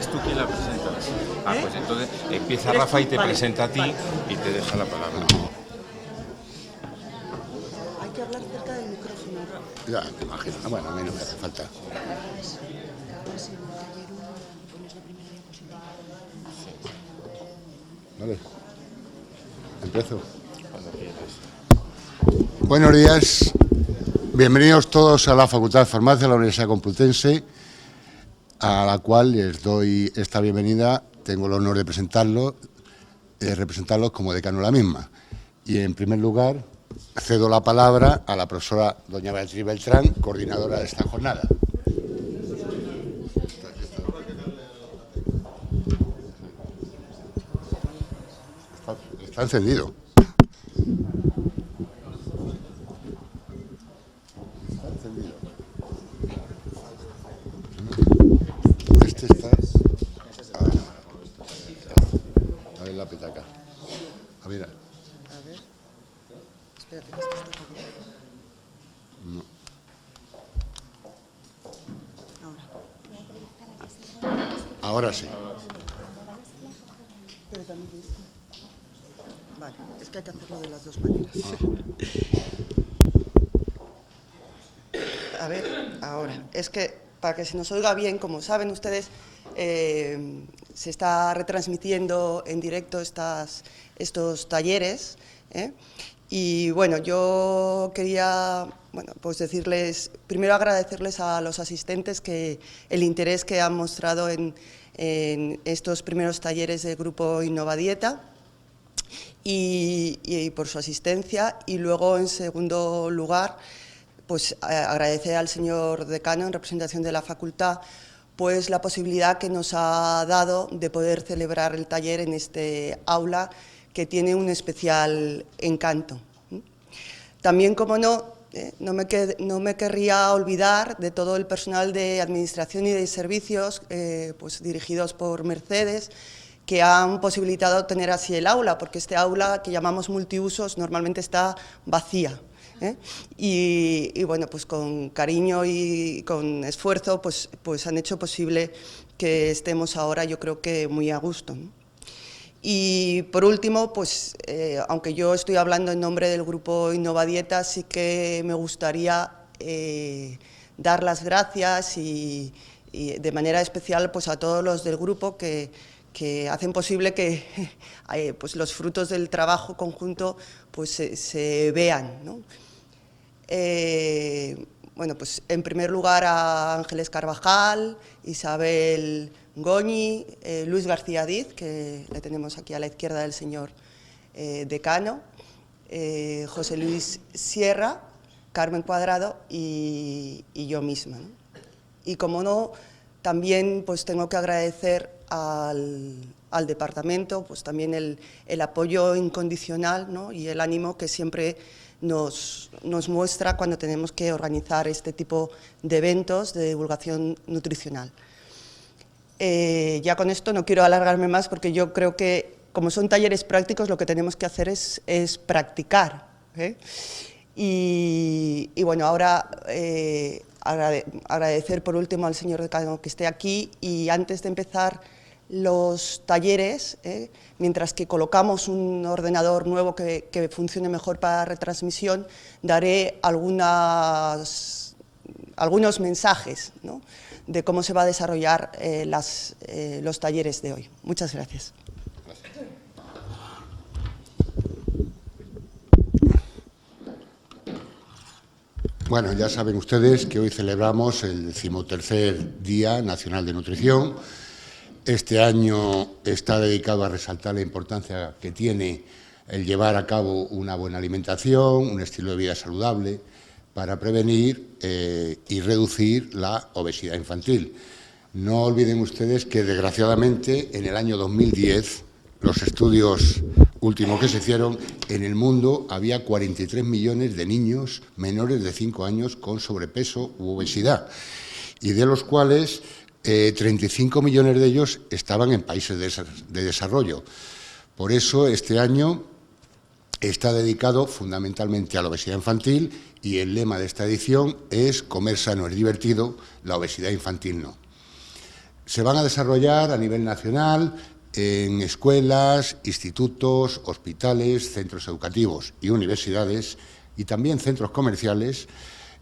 ¿Eres tú quien la presentas? Ah, pues entonces empieza Rafa y te presenta a ti y te deja la palabra. Hay que hablar cerca del micrófono. Ya, me imagino. Bueno, a mí no me hace falta. Vale. Empiezo. Buenos días. Bienvenidos todos a la Facultad de Farmacia de la Universidad Complutense, a la cual les doy esta bienvenida. Tengo el honor de representarlos como decano de la misma. Y en primer lugar, cedo la palabra a la profesora doña Beatriz Beltrán, coordinadora de esta jornada. Está encendido. Está encendido. Este está... A ver la petaca. A ver. Espérate, que esto está apagado. No. Ahora sí. Pero también esto. Vale, es que hay que hacerlo de las dos maneras. A ver, ahora. Es que para que se nos oiga bien, como saben ustedes, se está retransmitiendo en directo estos talleres, ¿eh? Y bueno, yo quería pues decirles, primero agradecerles a los asistentes el interés que han mostrado en estos primeros talleres del grupo Innovadieta y por su asistencia, y luego en segundo lugar pues agradecer al señor decano en representación de la facultad pues la posibilidad que nos ha dado de poder celebrar el taller en este aula que tiene un especial encanto. También, como no me querría olvidar de todo el personal de administración y de servicios pues dirigidos por Mercedes, que han posibilitado tener así el aula, porque este aula que llamamos multiusos normalmente está vacía, ¿eh? Y bueno, pues con cariño y con esfuerzo pues han hecho posible que estemos ahora, yo creo que muy a gusto, ¿no? Y por último, pues aunque yo estoy hablando en nombre del grupo Innovadieta, sí que me gustaría dar las gracias y de manera especial pues a todos los del grupo que hacen posible que pues los frutos del trabajo conjunto pues se vean, ¿no? Bueno, pues en primer lugar a Ángeles Carvajal, Isabel Goñi, Luis García Diz, que le tenemos aquí a la izquierda del señor decano, José Luis Sierra, Carmen Cuadrado y yo misma, ¿no? Y como no, también pues tengo que agradecer al departamento pues también el apoyo incondicional, ¿no? Y el ánimo que siempre nos muestra cuando tenemos que organizar este tipo de eventos de divulgación nutricional. Ya con esto no quiero alargarme más porque yo creo que, como son talleres prácticos, lo que tenemos que hacer es practicar, ¿eh? Y bueno, ahora agradecer por último al señor decano que esté aquí, y antes de empezar los talleres, mientras que colocamos un ordenador nuevo que funcione mejor para retransmisión, daré algunos mensajes, ¿no?, de cómo se va a desarrollar los talleres de hoy. Muchas gracias. Bueno, ya saben ustedes que hoy celebramos el 13º Día Nacional de Nutrición. Este año está dedicado a resaltar la importancia que tiene el llevar a cabo una buena alimentación, un estilo de vida saludable, para prevenir y reducir la obesidad infantil. No olviden ustedes que, desgraciadamente, en el año 2010, los estudios últimos que se hicieron, en el mundo había 43 millones de niños menores de 5 años con sobrepeso u obesidad, y de los cuales 35 millones de ellos estaban en países de desarrollo. Por eso, este año está dedicado fundamentalmente a la obesidad infantil, y el lema de esta edición es: comer sano es divertido, la obesidad infantil no. Se van a desarrollar a nivel nacional en escuelas, institutos, hospitales, centros educativos y universidades y también centros comerciales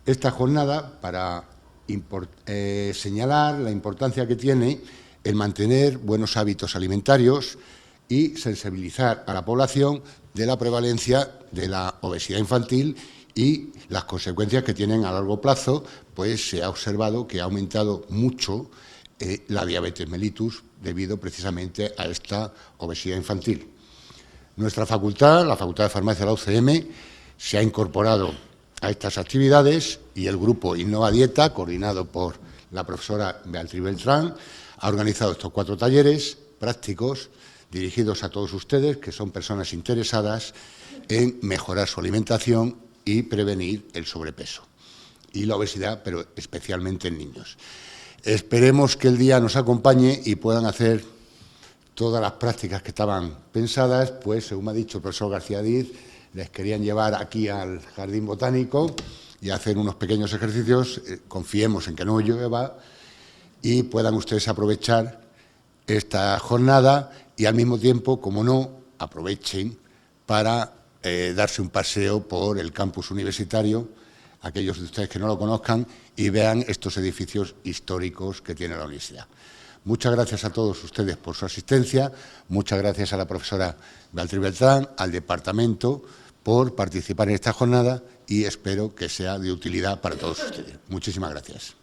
esta jornada para señalar la importancia que tiene el mantener buenos hábitos alimentarios y sensibilizar a la población de la prevalencia de la obesidad infantil y las consecuencias que tienen a largo plazo, pues se ha observado que ha aumentado mucho la diabetes mellitus debido precisamente a esta obesidad infantil. Nuestra facultad, la Facultad de Farmacia de la UCM, se ha incorporado a estas actividades y el grupo Innova Dieta, coordinado por la profesora Beatriz Beltrán, ha organizado estos 4 talleres prácticos dirigidos a todos ustedes, que son personas interesadas en mejorar su alimentación y prevenir el sobrepeso y la obesidad, pero especialmente en niños. Esperemos que el día nos acompañe y puedan hacer todas las prácticas que estaban pensadas, pues, según me ha dicho el profesor García Díaz, les querían llevar aquí al Jardín Botánico y hacer unos pequeños ejercicios, confiemos en que no llueva, y puedan ustedes aprovechar esta jornada y al mismo tiempo, como no, aprovechen para darse un paseo por el campus universitario, aquellos de ustedes que no lo conozcan, y vean estos edificios históricos que tiene la universidad. Muchas gracias a todos ustedes por su asistencia, muchas gracias a la profesora Beatriz Beltrán, al departamento por participar en esta jornada y espero que sea de utilidad para todos ustedes. Muchísimas gracias.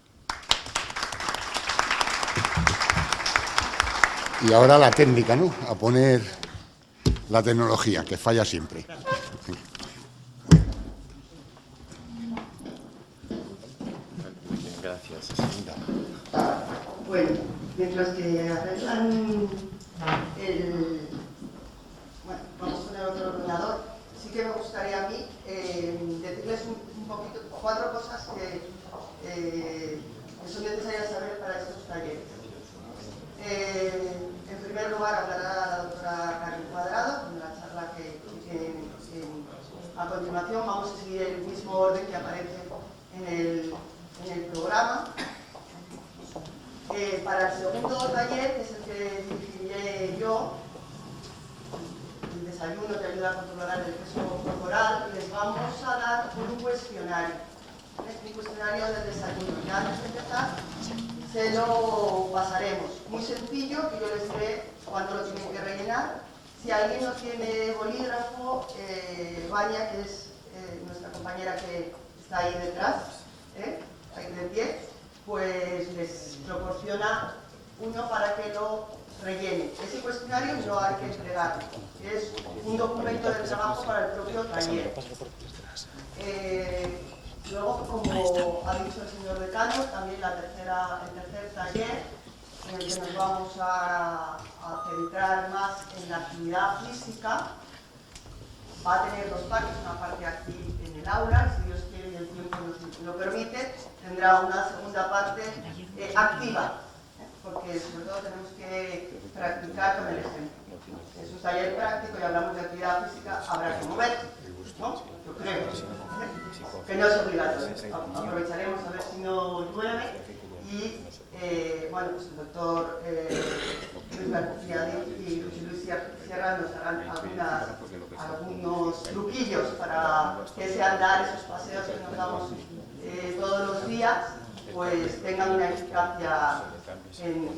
Y ahora la técnica, ¿no? A poner la tecnología, que falla siempre. Gracias. Bueno, mientras que arreglan bueno, vamos a poner otro ordenador, sí que me gustaría a mí decirles un poquito, 4 cosas que son necesarias saber para estos talleres. En primer lugar, hablará la doctora Karen Cuadrado en la charla que a continuación. Vamos a seguir el mismo orden que aparece en el programa. Para el segundo taller, que es el que dirigiré yo, el desayuno que ayuda a controlar el peso corporal, les vamos a dar un cuestionario. Un cuestionario del desayuno. Ya antes de empezar, se lo pasaremos. Muy sencillo, que yo les diré cuándo lo tienen que rellenar. Si alguien no tiene bolígrafo, Vania, que es nuestra compañera que está ahí detrás, ahí de pie, pues les proporciona uno para que lo rellene. Ese cuestionario no hay que entregarlo. Es un documento de trabajo para el propio taller. Luego, como ha dicho el señor decano, también el tercer taller, en el que nos vamos a centrar más en la actividad física, va a tener 2 partes, una parte aquí en el aula, y si Dios quiere y el tiempo nos lo permite, tendrá una segunda parte activa, porque sobre todo tenemos que practicar con el ejemplo. Es un taller práctico y hablamos de actividad física, habrá que moverse, ¿no? Yo creo, que no es obligatorio. Aprovecharemos a ver si no llueve y, bueno, pues el doctor Luis García y Luis Sierra nos harán algunos truquillos para que ese andar, esos paseos que nos damos todos los días, pues tengan una eficacia en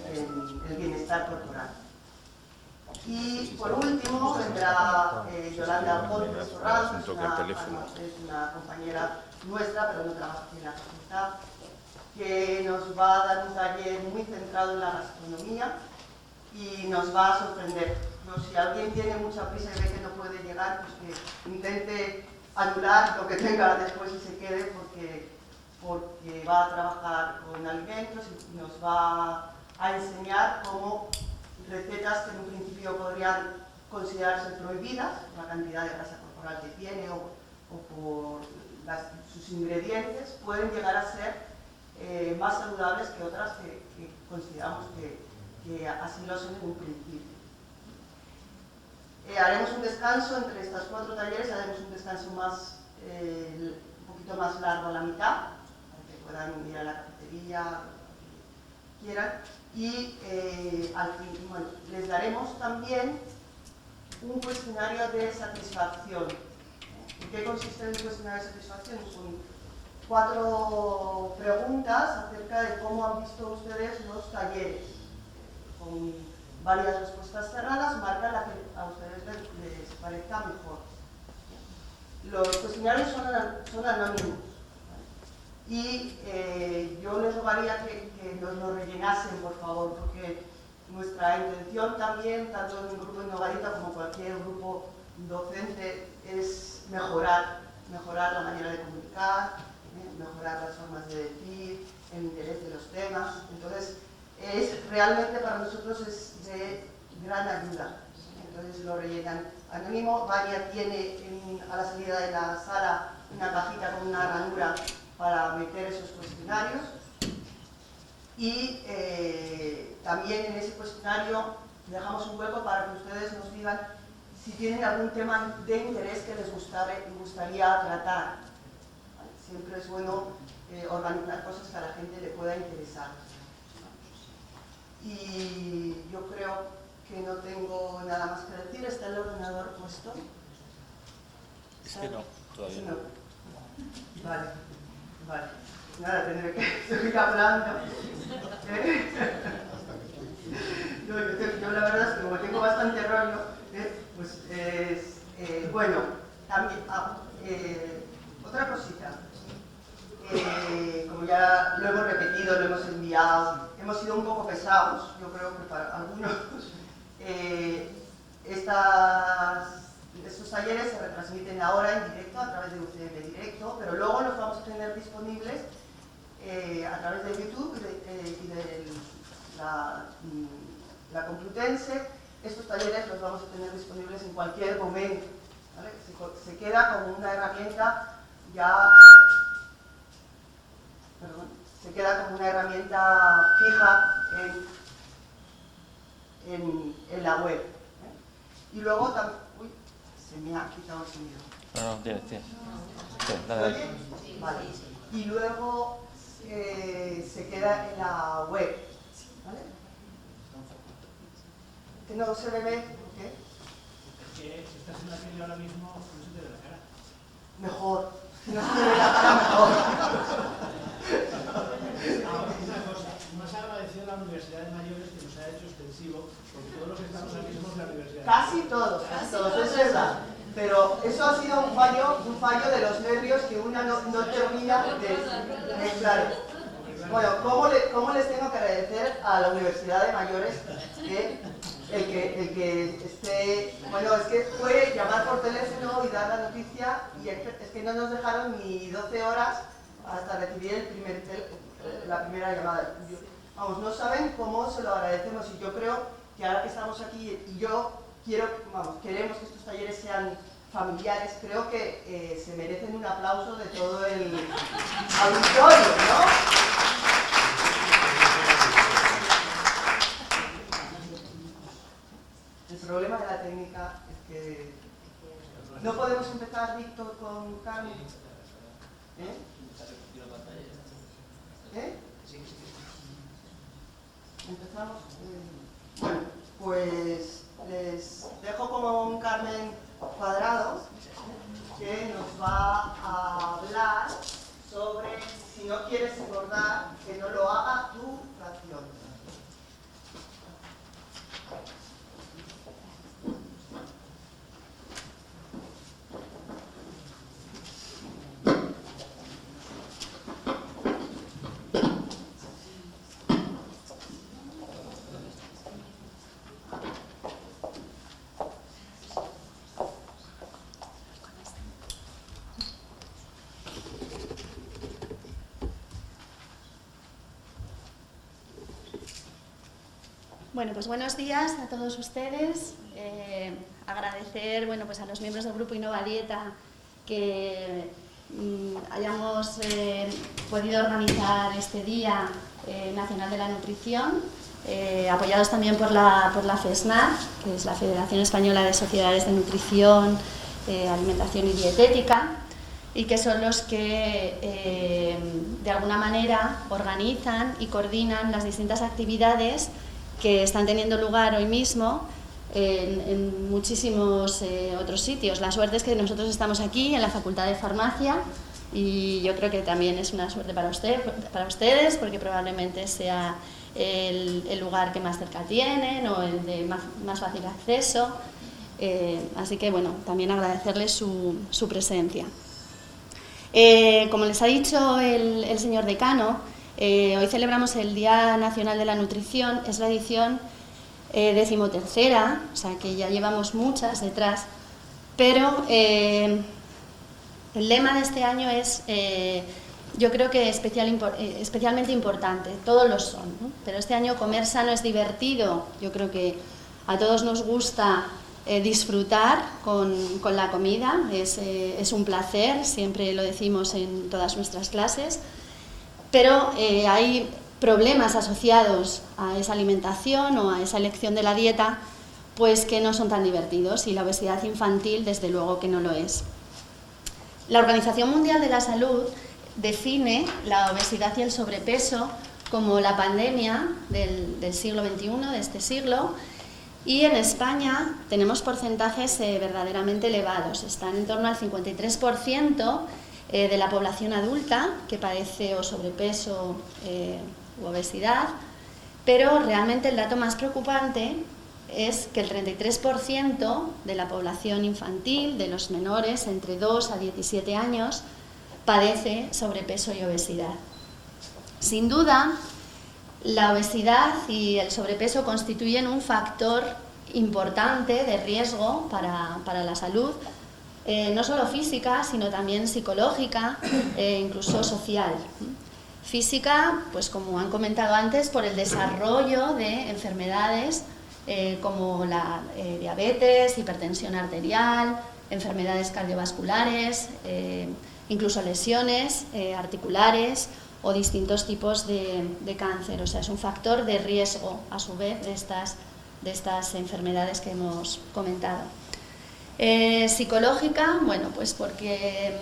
el bienestar corporal. Y por último vendrá Yolanda Pontes Torrado, es una compañera nuestra, pero no trabaja aquí en la facultad, que nos va a dar un taller muy centrado en la gastronomía y nos va a sorprender. Si alguien tiene mucha prisa y ve que no puede llegar, pues que intente anular lo que tenga después y se quede, porque va a trabajar con alimentos y nos va a enseñar cómo recetas que en un principio podrían considerarse prohibidas, la cantidad de grasa corporal que tiene o por sus ingredientes, pueden llegar a ser más saludables que otras que consideramos que así lo son en un principio. Haremos un descanso entre estas 4 talleres, haremos un descanso un poquito más largo a la mitad, para que puedan ir a la cafetería quieran, y al fin, bueno, les daremos también un cuestionario de satisfacción. ¿En qué consiste el cuestionario de satisfacción? Son 4 preguntas acerca de cómo han visto ustedes los talleres. Con varias respuestas cerradas marcan la que a ustedes les parezca mejor. Los cuestionarios son anónimos, ¿vale? Y yo les rogaría que nos lo rellenasen, por favor, porque nuestra intención también, tanto en el grupo Innovarita como cualquier grupo docente, es mejorar la manera de comunicar, mejorar las formas de decir, el interés de los temas. Entonces, realmente para nosotros es de gran ayuda. Entonces lo rellenan anónimo. Vania tiene a la salida de la sala una cajita con una ranura para meter esos cuestionarios. Y también en ese cuestionario dejamos un hueco para que ustedes nos digan si tienen algún tema de interés que les gustaría tratar. Siempre es bueno organizar cosas que a la gente le pueda interesar. Y yo creo que no tengo nada más que decir. ¿Está el ordenador puesto? Es que no, todavía no. Vale. Nada, tendré que seguir hablando. Yo la verdad es que como tengo bastante rollo, pues bueno, también, otra cosita. Como ya lo hemos repetido, lo hemos enviado, hemos sido un poco pesados, yo creo que para algunos. Estos talleres se retransmiten ahora en directo a través de UCM Directo, pero luego los vamos a tener disponibles a través de YouTube y de la Complutense. Estos talleres los vamos a tener disponibles en cualquier momento, ¿vale? Se queda como una herramienta ya... se queda como una herramienta fija en la web. Y luego también... Uy, se me ha quitado el sonido. No, tienes. ¿Oye? Vale. Y luego se queda en la web. ¿Vale? ¿Que no se le ve? ¿Qué? Que si estás en la tele ahora mismo, no se te ve la cara. Mejor. Si no se te ve la cara, mejor. Una cosa, más agradecido a la Universidad de Mayores que nos ha hecho extensivo, porque todos los que estamos aquí somos de la Universidad. Casi todos, es verdad. Pero eso ha sido un fallo de los nervios que una no termina de claro. Bueno, ¿cómo les tengo que agradecer a la Universidad de Mayores que el que esté... Bueno, es que fue llamar por teléfono y dar la noticia y es que no nos dejaron ni 12 horas hasta recibir la primera llamada. Vamos, no saben cómo se lo agradecemos y yo creo que ahora que estamos aquí y queremos que estos talleres sean familiares, creo que se merecen un aplauso de todo el auditorio, ¿no? El problema de la técnica es que no podemos empezar, Víctor, con Carmen. Empezamos. Bueno, pues les dejo con Carmen Cuadrado, que nos va a hablar sobre si no quieres engordar, que no lo haga tu ración. Bueno, pues buenos días a todos ustedes. Agradecer, bueno, pues a los miembros del Grupo Innovarieta que hayamos podido organizar este Día Nacional de la Nutrición, apoyados también por la FESNAT, que es la Federación Española de Sociedades de Nutrición, Alimentación y Dietética. y que son los que de alguna manera organizan y coordinan las distintas actividades que están teniendo lugar hoy mismo en muchísimos otros sitios. La suerte es que nosotros estamos aquí en la Facultad de Farmacia y yo creo que también es una suerte para ustedes, porque probablemente sea el lugar que más cerca tienen o el de más fácil acceso. Así que bueno, también agradecerles su presencia. Como les ha dicho el señor decano, hoy celebramos el Día Nacional de la Nutrición, es la edición 13ª, o sea que ya llevamos muchas detrás, pero el lema de este año es, yo creo que especialmente importante, todos lo son, ¿no? Pero este año comer sano es divertido, yo creo que a todos nos gusta disfrutar con la comida, es un placer, siempre lo decimos en todas nuestras clases, pero hay problemas asociados a esa alimentación o a esa elección de la dieta, pues que no son tan divertidos, y la obesidad infantil desde luego que no lo es. La Organización Mundial de la Salud define la obesidad y el sobrepeso como la pandemia del siglo XXI, de este siglo, y en España tenemos porcentajes verdaderamente elevados, están en torno al 53% de la población adulta que padece o sobrepeso u obesidad, pero realmente el dato más preocupante es que el 33% de la población infantil, de los menores entre 2 a 17 años, padece sobrepeso y obesidad. Sin duda, la obesidad y el sobrepeso constituyen un factor importante de riesgo para la salud, no solo física, sino también psicológica e incluso social. Física, pues como han comentado antes, por el desarrollo de enfermedades como la diabetes, hipertensión arterial, enfermedades cardiovasculares, incluso lesiones articulares o distintos tipos de cáncer. O sea, es un factor de riesgo, a su vez, de estas enfermedades que hemos comentado. Psicológica, bueno, pues porque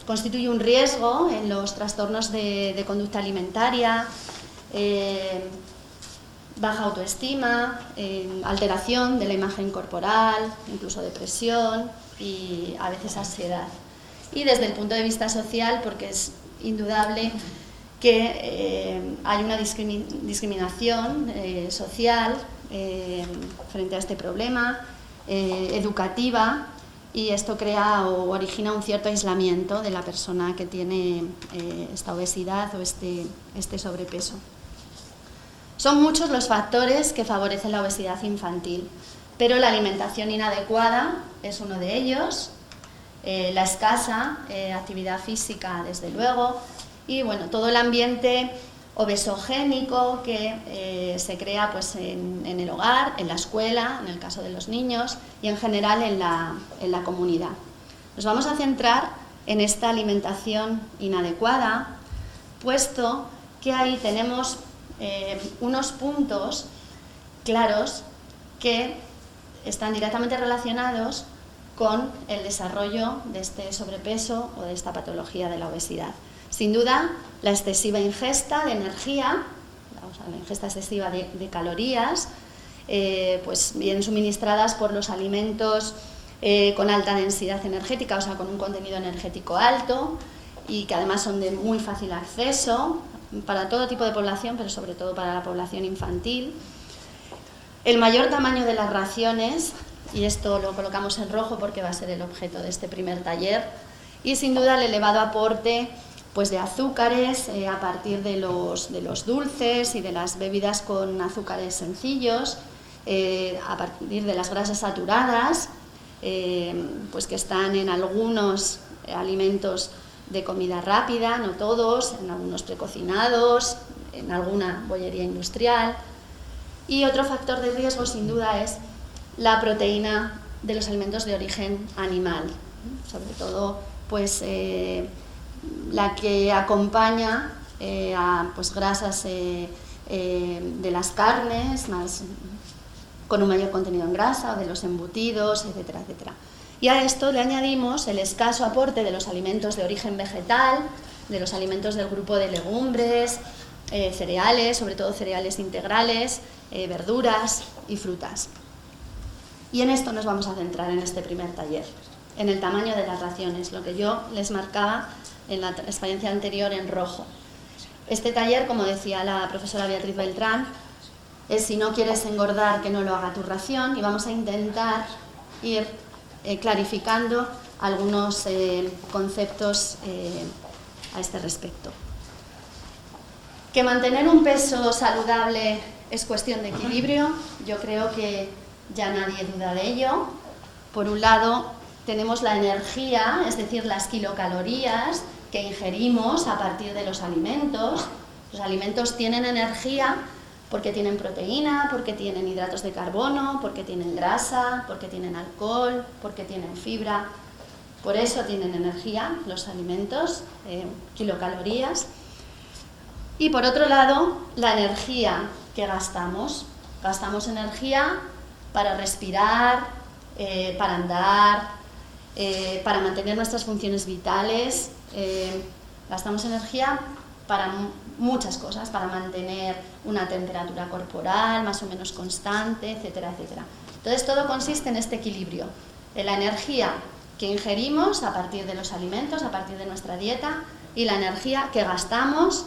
constituye un riesgo en los trastornos de conducta alimentaria, baja autoestima, alteración de la imagen corporal, incluso depresión y a veces ansiedad. Y desde el punto de vista social, porque es indudable que hay una discriminación social frente a este problema, educativa, y esto crea o origina un cierto aislamiento de la persona que tiene esta obesidad o este sobrepeso. Son muchos los factores que favorecen la obesidad infantil, pero la alimentación inadecuada es uno de ellos, la escasa actividad física, desde luego, y bueno, todo el ambiente obesogénico que se crea pues, en el hogar, en la escuela, en el caso de los niños, y en general en la comunidad. Nos vamos a centrar en esta alimentación inadecuada, puesto que ahí tenemos unos puntos claros que están directamente relacionados con el desarrollo de este sobrepeso o de esta patología de la obesidad. Sin duda, la excesiva ingesta de energía, la ingesta excesiva de calorías, pues bien suministradas por los alimentos con alta densidad energética, o sea, con un contenido energético alto y que además son de muy fácil acceso para todo tipo de población, pero sobre todo para la población infantil. El mayor tamaño de las raciones, y esto lo colocamos en rojo porque va a ser el objeto de este primer taller, y sin duda el elevado aporte pues, de azúcares a partir de los dulces y de las bebidas con azúcares sencillos, a partir de las grasas saturadas, pues que están en algunos alimentos de comida rápida, no todos, en algunos precocinados, en alguna bollería industrial. Y otro factor de riesgo, sin duda, es la proteína de los alimentos de origen animal, sobre todo pues, la que acompaña a pues, grasas de las carnes, con un mayor contenido en grasa, o de los embutidos, etcétera, etcétera. Y a esto le añadimos el escaso aporte de los alimentos de origen vegetal, de los alimentos del grupo de legumbres, cereales, sobre todo cereales integrales, verduras y frutas. Y en esto nos vamos a centrar en este primer taller, en el tamaño de las raciones, lo que yo les marcaba en la experiencia anterior en rojo. Este taller, como decía la profesora Beatriz Beltrán, es si no quieres engordar, que no lo haga tu ración, y vamos a intentar ir clarificando algunos conceptos a este respecto. Que mantener un peso saludable es cuestión de equilibrio, yo creo que ya nadie duda de ello. Por un lado, tenemos la energía, es decir, las kilocalorías que ingerimos a partir de los alimentos. Los alimentos tienen energía porque tienen proteína, porque tienen hidratos de carbono, porque tienen grasa, porque tienen alcohol, porque tienen fibra. Por eso tienen energía los alimentos, kilocalorías. Y por otro lado, la energía que gastamos. Gastamos energía para respirar, para andar, para mantener nuestras funciones vitales. Gastamos energía para muchas cosas, para mantener una temperatura corporal más o menos constante, etcétera, etcétera. Entonces todo consiste en este equilibrio, en la energía que ingerimos a partir de los alimentos, a partir de nuestra dieta, y la energía que gastamos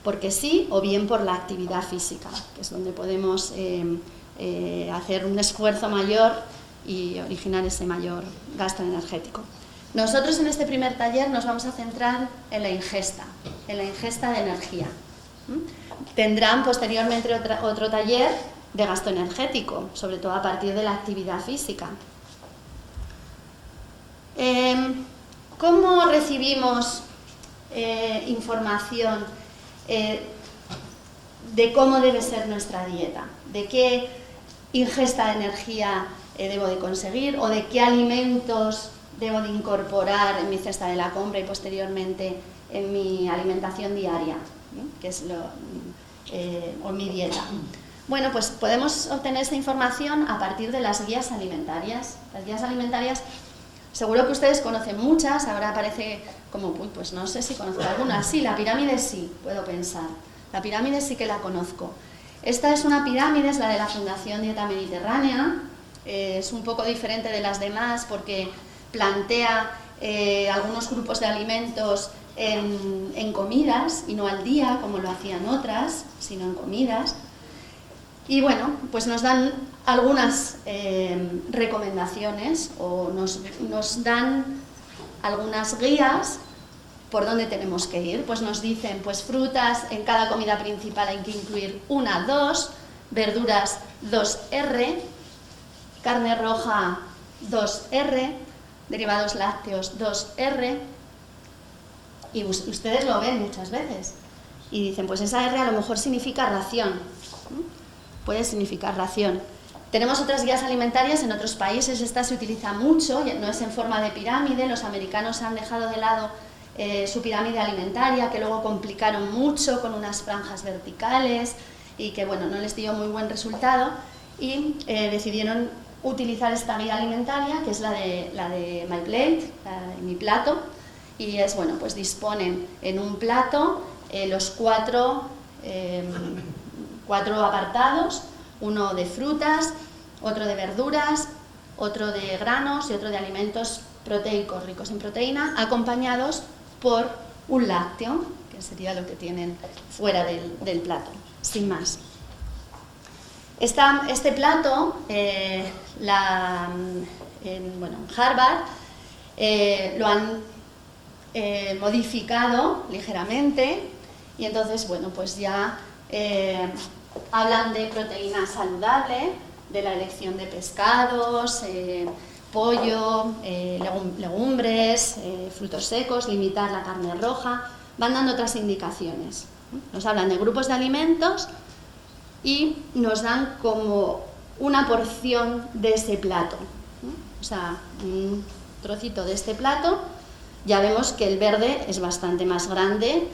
porque sí o bien por la actividad física, que es donde podemos hacer un esfuerzo mayor y originar ese mayor gasto energético. Nosotros en este primer taller nos vamos a centrar en la ingesta de energía. Tendrán posteriormente otro taller de gasto energético, sobre todo a partir de la actividad física. ¿Cómo recibimos información de cómo debe ser nuestra dieta? ¿De qué ingesta de energía debo de conseguir o de qué alimentos debo de incorporar en mi cesta de la compra y posteriormente en mi alimentación diaria, que es o mi dieta? Bueno, pues podemos obtener esta información a partir de las guías alimentarias. Las guías alimentarias, seguro que ustedes conocen muchas, ahora parece como, pues no sé si conozco alguna. Sí, la pirámide sí, puedo pensar. La pirámide sí que la conozco. Esta es una pirámide, es la de la Fundación Dieta Mediterránea. Es un poco diferente de las demás porque plantea algunos grupos de alimentos en comidas y no al día, como lo hacían otras, sino en comidas. Y bueno, pues nos dan algunas recomendaciones o nos dan algunas guías por dónde tenemos que ir. Pues nos dicen, pues frutas en cada comida principal hay que incluir 1 a 2, verduras 2R, carne roja 2R, derivados lácteos 2R, y ustedes lo ven muchas veces y dicen, pues esa R a lo mejor significa ración, puede significar ración. Tenemos otras guías alimentarias en otros países, esta se utiliza mucho, no es en forma de pirámide, los americanos han dejado de lado su pirámide alimentaria, que luego complicaron mucho con unas franjas verticales y que bueno, no les dio muy buen resultado, y decidieron utilizar esta guía alimentaria, que es la de My Plate, mi plato, y es, bueno, pues disponen en un plato los cuatro apartados, uno de frutas, otro de verduras, otro de granos y otro de alimentos proteicos ricos en proteína, acompañados por un lácteo, que sería lo que tienen fuera del plato, sin más. Este plato, en Harvard, lo han modificado ligeramente y entonces, bueno, pues ya hablan de proteína saludable, de la elección de pescados, pollo, legumbres, frutos secos, limitar la carne roja, van dando otras indicaciones. Nos hablan de grupos de alimentos y nos dan como una porción de ese plato. O sea, un trocito de este plato, ya vemos que el verde es bastante más grande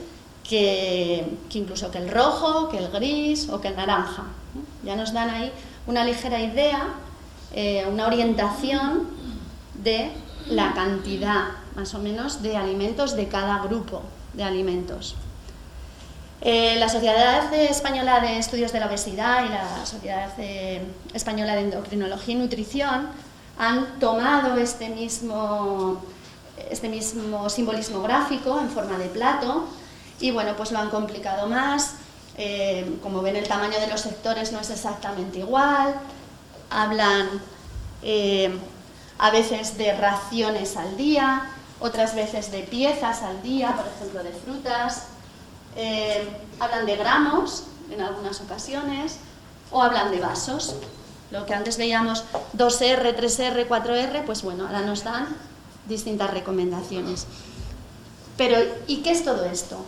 que incluso que el rojo, que el gris o que el naranja. Ya nos dan ahí una ligera idea una orientación de la cantidad, más o menos, de alimentos de cada grupo de alimentos. La Sociedad Española de Estudios de la Obesidad y la Sociedad Española de Endocrinología y Nutrición han tomado este mismo simbolismo gráfico en forma de plato y bueno, pues lo han complicado más. Como ven, el tamaño de los sectores no es exactamente igual. Hablan a veces de raciones al día, otras veces de piezas al día, por ejemplo de frutas. Hablan de gramos en algunas ocasiones o hablan de vasos. Lo que antes veíamos 2R, 3R, 4R, pues bueno, ahora nos dan distintas recomendaciones. Pero, ¿y qué es todo esto?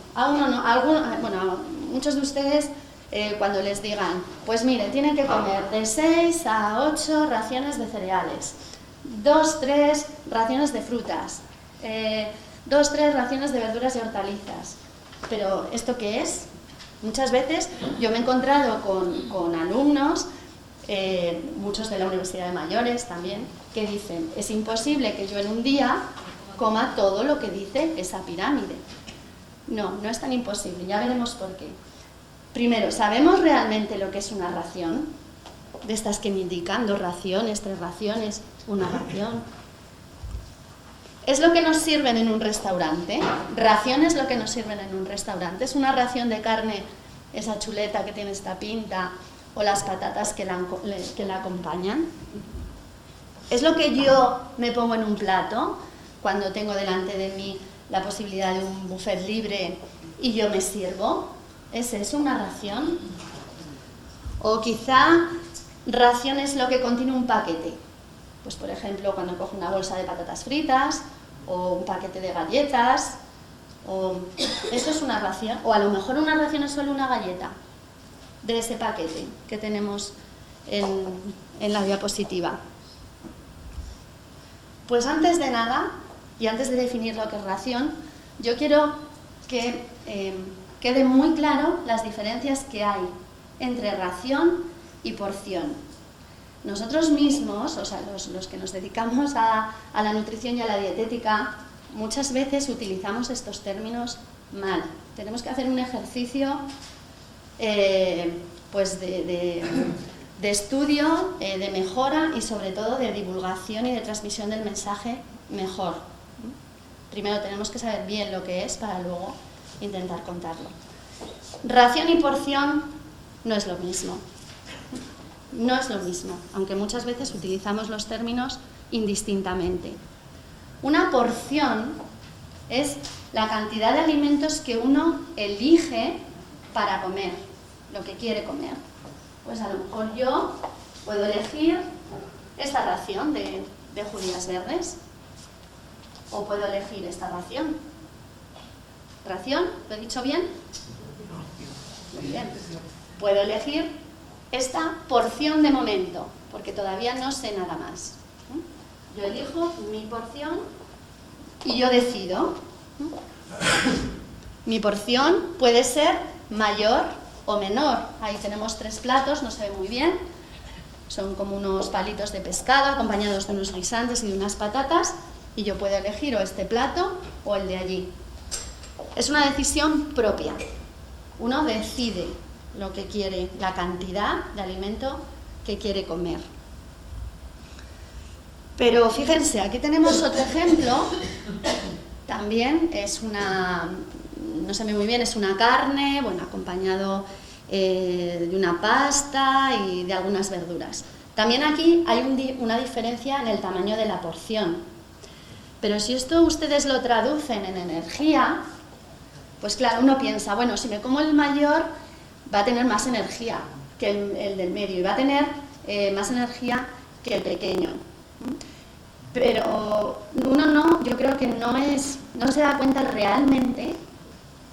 Muchos de ustedes cuando les digan, pues mire, tienen que comer de 6 a 8 raciones de cereales, 2, 3 raciones de frutas, 2, 3 raciones de verduras y hortalizas. Pero, ¿esto qué es? Muchas veces yo me he encontrado con alumnos, muchos de la Universidad de Mayores también, que dicen, es imposible que yo en un día coma todo lo que dice esa pirámide. No, no es tan imposible, ya veremos por qué. Primero, ¿sabemos realmente lo que es una ración? De estas que me indican, 2 raciones, 3 raciones, una ración. ¿Es lo que nos sirven en un restaurante? ¿Ración es lo que nos sirven en un restaurante? ¿Es una ración de carne, esa chuleta que tiene esta pinta, o las patatas que la acompañan? ¿Es lo que yo me pongo en un plato cuando tengo delante de mí la posibilidad de un buffet libre y yo me sirvo? ¿Es eso una ración? O quizá ración es lo que contiene un paquete. Pues por ejemplo, cuando cojo una bolsa de patatas fritas o un paquete de galletas, eso es una ración. O a lo mejor una ración es solo una galleta de ese paquete que tenemos en la diapositiva. Pues antes de nada, y antes de definir lo que es ración, yo quiero que quede muy claro las diferencias que hay entre ración y porción. Nosotros mismos, o sea, los que nos dedicamos a la nutrición y a la dietética, muchas veces utilizamos estos términos mal. Tenemos que hacer un ejercicio pues de estudio, de mejora y sobre todo de divulgación y de transmisión del mensaje mejor. Primero tenemos que saber bien lo que es para luego intentar contarlo. Ración y porción no es lo mismo. No es lo mismo, aunque muchas veces utilizamos los términos indistintamente. Una porción es la cantidad de alimentos que uno elige para comer, lo que quiere comer. Pues a lo mejor yo puedo elegir esta ración de judías verdes o puedo elegir esta ración. ¿Ración? ¿Lo he dicho bien? Muy bien. Puedo elegir esta porción de momento, porque todavía no sé nada más. Yo elijo mi porción y yo decido. Mi porción puede ser mayor o menor. Ahí tenemos 3 platos, no se ve muy bien. Son como unos palitos de pescado acompañados de unos guisantes y de unas patatas. Y yo puedo elegir o este plato o el de allí. Es una decisión propia. Uno decide lo que quiere, la cantidad de alimento que quiere comer. Pero fíjense, aquí tenemos otro ejemplo. También es una, no se ve muy bien, es una carne, bueno, acompañado de una pasta y de algunas verduras. También aquí hay una diferencia en el tamaño de la porción. Pero si esto ustedes lo traducen en energía, pues claro, uno piensa, bueno, si me como el mayor, va a tener más energía que el del medio y va a tener más energía que el pequeño. Pero uno no, yo creo que no se da cuenta realmente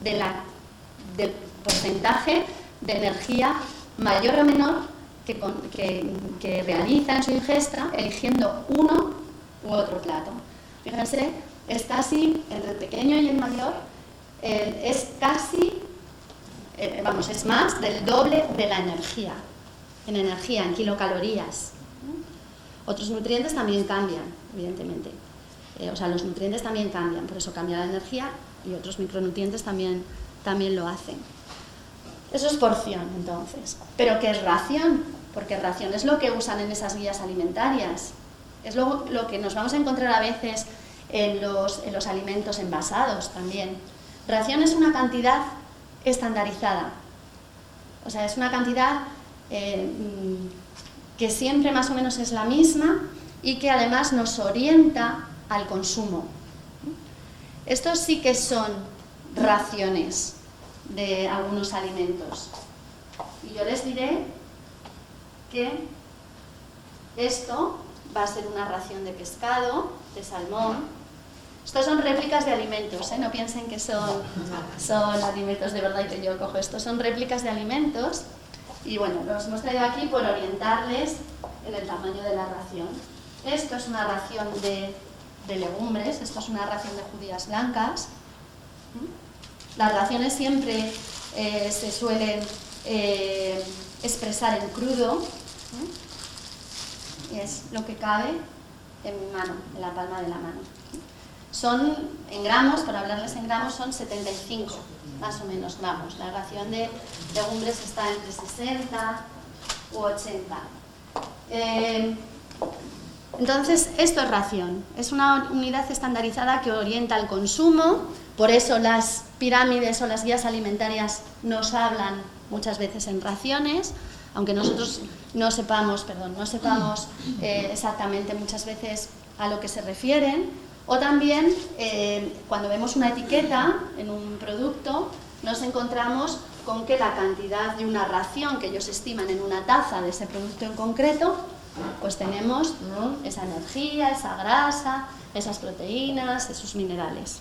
del porcentaje de energía mayor o menor que realiza en su ingesta eligiendo uno u otro plato. Fíjense, es casi, entre el pequeño y el mayor, es casi, es más del doble de la energía, en kilocalorías. Otros nutrientes también cambian, evidentemente. O sea, los nutrientes también cambian, por eso cambia la energía, y otros micronutrientes también lo hacen. Eso es porción, entonces. ¿Pero qué es ración? Porque ración es lo que usan en esas guías alimentarias. Es lo que nos vamos a encontrar a veces en los alimentos envasados también. Ración es una cantidad estandarizada. O sea, es una cantidad que siempre más o menos es la misma y que además nos orienta al consumo. Estos sí que son raciones de algunos alimentos. Y yo les diré que esto va a ser una ración de pescado, de salmón. Estos son réplicas de alimentos, no piensen que son alimentos de verdad y que yo cojo esto. Son réplicas de alimentos y bueno, los hemos traído aquí por orientarles en el tamaño de la ración. Esto es una ración de legumbres, esto es una ración de judías blancas. Las raciones siempre se suelen expresar en crudo. Y es lo que cabe en mi mano, en la palma de la mano. Son, en gramos, por hablarles en gramos, son 75, más o menos, gramos. La ración de legumbres está entre 60 u 80. Entonces, esto es ración. Es una unidad estandarizada que orienta al consumo. Por eso las pirámides o las guías alimentarias nos hablan muchas veces en raciones, aunque nosotros no sepamos exactamente muchas veces a lo que se refieren. O también, cuando vemos una etiqueta en un producto, nos encontramos con que la cantidad de una ración que ellos estiman en una taza de ese producto en concreto, pues tenemos esa energía, esa grasa, esas proteínas, esos minerales.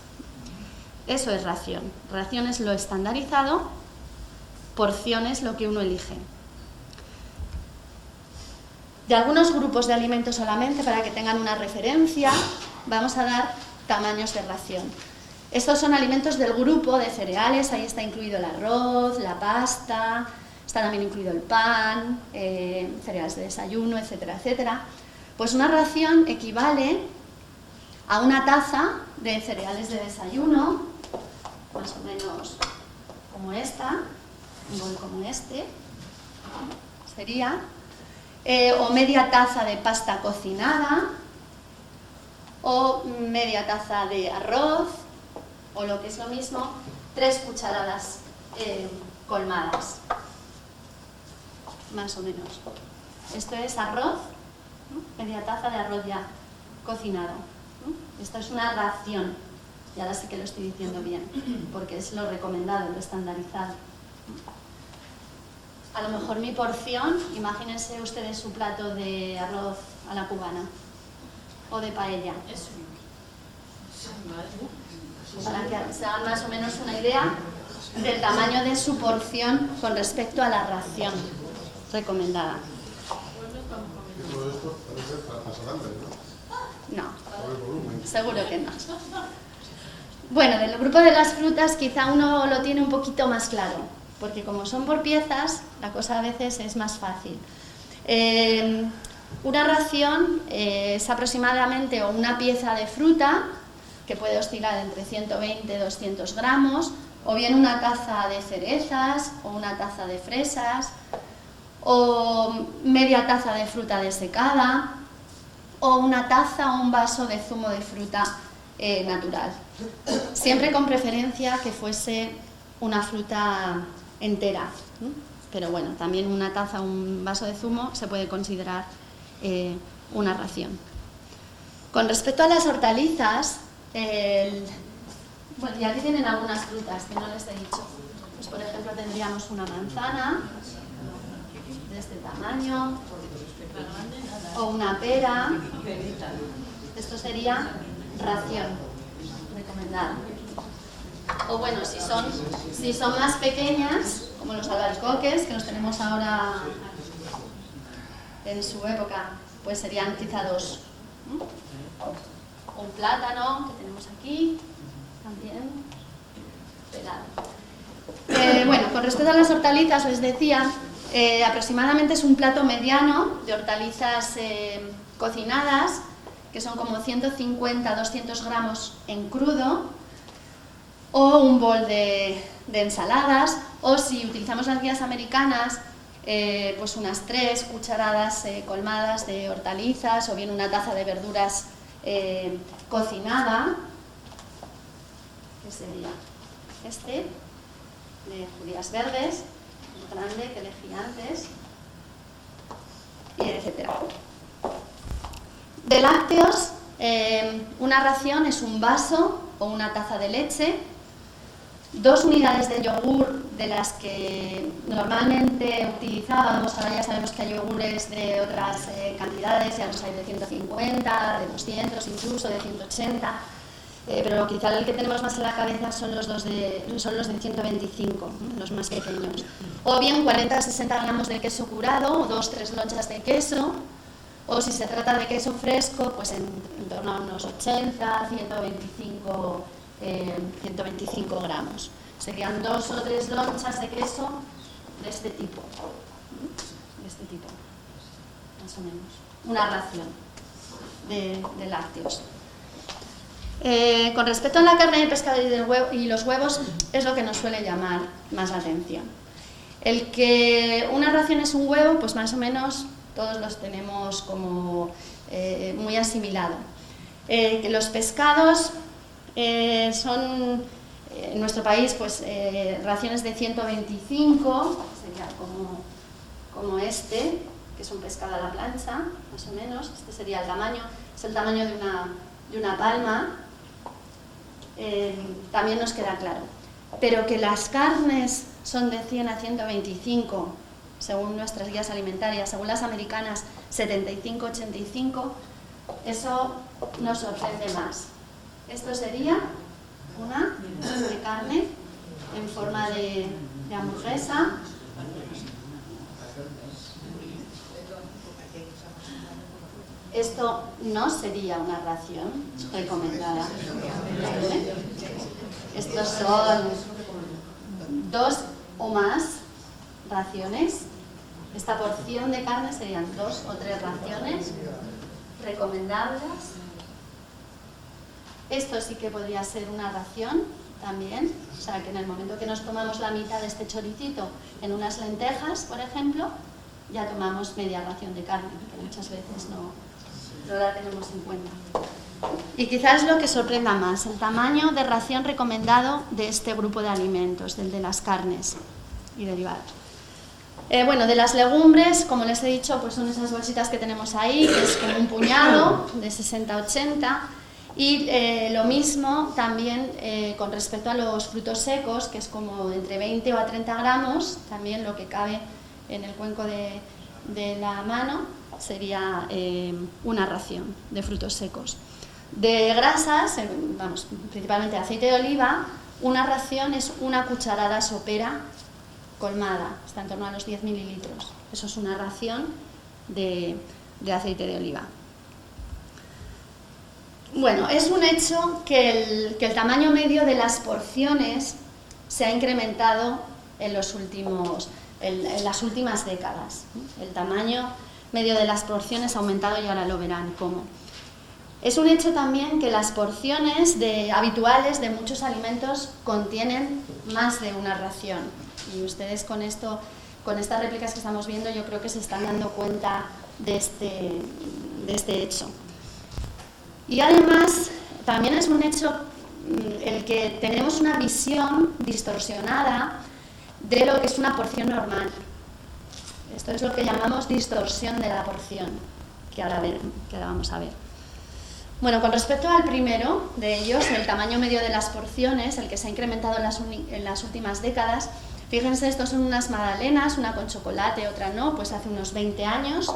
Eso es ración. Ración es lo estandarizado, porción es lo que uno elige. De algunos grupos de alimentos solamente, para que tengan una referencia, vamos a dar tamaños de ración. Estos son alimentos del grupo de cereales, ahí está incluido el arroz, la pasta, está también incluido el pan, cereales de desayuno, etcétera, etcétera. Pues una ración equivale a una taza de cereales de desayuno, más o menos como esta, un bol como este, sería, o media taza de pasta cocinada, o media taza de arroz, o lo que es lo mismo, 3 cucharadas colmadas, más o menos. Esto es arroz, media taza de arroz ya cocinado. Esto es una ración, y ahora sí que lo estoy diciendo bien, porque es lo recomendado, lo estandarizado. A lo mejor mi porción, imagínense ustedes su plato de arroz a la cubana, o de paella. Para que se hagan más o menos una idea del tamaño de su porción con respecto a la ración recomendada. No, seguro que no. Bueno, del grupo de las frutas quizá uno lo tiene un poquito más claro, porque como son por piezas, la cosa a veces es más fácil. Una ración es aproximadamente una pieza de fruta, que puede oscilar entre 120 y 200 gramos, o bien una taza de cerezas, o una taza de fresas, o media taza de fruta desecada, o una taza o un vaso de zumo de fruta natural. Siempre con preferencia que fuese una fruta entera, pero bueno, también una taza o un vaso de zumo se puede considerar una ración. Con respecto a las hortalizas, bueno, y aquí tienen algunas frutas que no les he dicho. Pues por ejemplo tendríamos una manzana de este tamaño, o una pera. Esto sería ración recomendada. O bueno, si son más pequeñas, como los albaricoques, que los tenemos ahora en su época, pues serían quizá 2. Un plátano que tenemos aquí también pelado. Bueno, con respecto a las hortalizas les decía Aproximadamente es un plato mediano de hortalizas cocinadas, que son como 150-200 gramos en crudo, o un bol de ensaladas, o si utilizamos las guías americanas, pues unas 3 cucharadas colmadas de hortalizas, o bien una taza de verduras cocinada, que sería este, de judías verdes, el grande que elegí antes, y etcétera. De lácteos, una ración es un vaso o una taza de leche, 2 unidades de yogur de las que normalmente utilizábamos. Ahora ya sabemos que hay yogures de otras cantidades, ya los hay de 150, de 200, incluso de 180, pero quizá el que tenemos más en la cabeza son los de 125, los más pequeños. O bien 40-60 gramos de queso curado, o 2-3 lonchas de queso, o si se trata de queso fresco, pues en torno a unos 80, 125 gramos. Serían 2 o 3 lonchas de queso de este tipo, más o menos. Una ración de lácteos. Con respecto a la carne, el pescado y los huevos, es lo que nos suele llamar más la atención. El que una ración es un huevo, pues más o menos todos los tenemos como muy asimilado. Que los pescados son, en nuestro país, pues raciones de 125, sería como este, que es un pescado a la plancha, más o menos. Este sería el tamaño, es el tamaño de una palma. También nos queda claro. Pero que las carnes son de 100 a 125, según nuestras guías alimentarias, según las americanas 75-85, eso nos sorprende más. Esto sería una de carne en forma de hamburguesa. Esto no sería una ración recomendada. ¿Vale? Estos son 2 o más raciones. Esta porción de carne serían 2 o 3 raciones recomendables. Esto sí que podría ser una ración también, o sea que en el momento que nos tomamos la mitad de este choricito en unas lentejas, por ejemplo, ya tomamos media ración de carne, que muchas veces no la tenemos en cuenta. Y quizás lo que sorprenda más, el tamaño de ración recomendado de este grupo de alimentos, del de las carnes y derivados. Bueno, de las legumbres, como les he dicho, pues son esas bolsitas que tenemos ahí, que es como un puñado de 60-80, y lo mismo también con respecto a los frutos secos, que es como entre 20 o a 30 gramos, también lo que cabe en el cuenco de la mano sería una ración de frutos secos. De grasas, vamos, principalmente aceite de oliva, una ración es una cucharada sopera colmada, está en torno a los 10 mililitros. Eso es una ración de aceite de oliva. Bueno, es un hecho que el tamaño medio de las porciones se ha incrementado en las últimas décadas. El tamaño medio de las porciones ha aumentado y ahora lo verán cómo. Es un hecho también que las porciones habituales de muchos alimentos contienen más de una ración. Y ustedes con estas réplicas que estamos viendo, yo creo que se están dando cuenta de este hecho. Y además, también es un hecho el que tenemos una visión distorsionada de lo que es una porción normal. Esto es lo que llamamos distorsión de la porción, que ahora vamos a ver. Bueno, con respecto al primero de ellos, el tamaño medio de las porciones, el que se ha incrementado en las últimas décadas, fíjense, estos son unas magdalenas, una con chocolate, otra no, pues hace unos 20 años.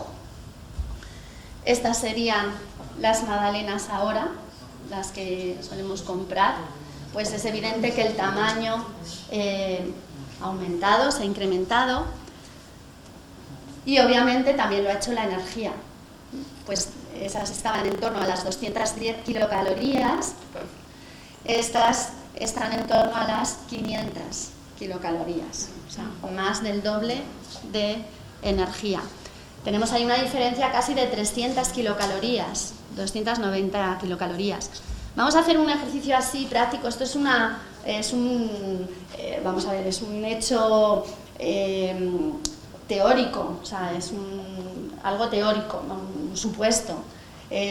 Estas serían las magdalenas ahora, las que solemos comprar. Pues es evidente que el tamaño ha aumentado, se ha incrementado, y obviamente también lo ha hecho la energía. Pues esas estaban en torno a las 210 kilocalorías, estas están en torno a las 500 kilocalorías, o sea, más del doble de energía. Tenemos ahí una diferencia casi de 300 kilocalorías, 290 kilocalorías. Vamos a hacer un ejercicio así práctico. Esto es un hecho teórico, o sea, es algo teórico, un supuesto.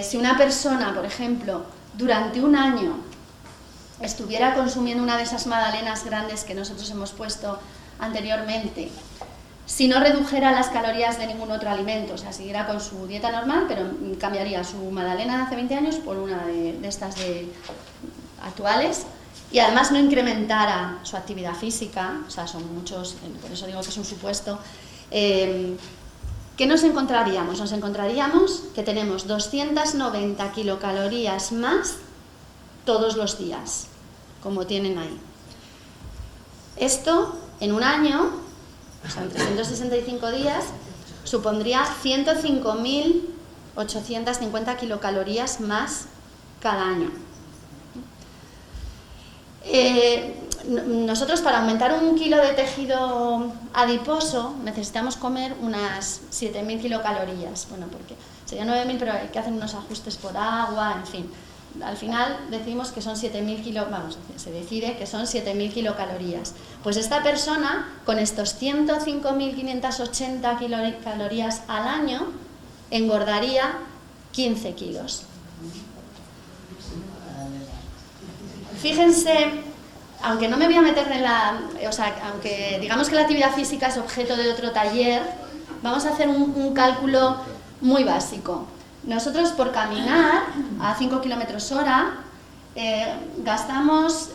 Si una persona, por ejemplo, durante un año estuviera consumiendo una de esas magdalenas grandes que nosotros hemos puesto anteriormente, si no redujera las calorías de ningún otro alimento, o sea, siguiera con su dieta normal, pero cambiaría su magdalena de hace 20 años por una de estas actuales, y además no incrementara su actividad física, o sea, son muchos, por eso digo que es un supuesto, ¿qué nos encontraríamos? Nos encontraríamos que tenemos 290 kilocalorías más todos los días, como tienen ahí. Esto, en un año, o sea, en 365 días, supondría 105.850 kilocalorías más cada año. Nosotros, para aumentar 1 kilo de tejido adiposo, necesitamos comer unas 7.000 kilocalorías. Bueno, porque serían 9.000, pero hay que hacer unos ajustes por agua, en fin. Al final decidimos que son 7.000 se decide que son 7.000 kilocalorías. Pues esta persona, con estos 105.580 kilocalorías al año, engordaría 15 kilos. Fíjense, aunque no me voy a meter aunque digamos que la actividad física es objeto de otro taller, vamos a hacer un cálculo muy básico. Nosotros, por caminar a 5 kilómetros hora, gastamos,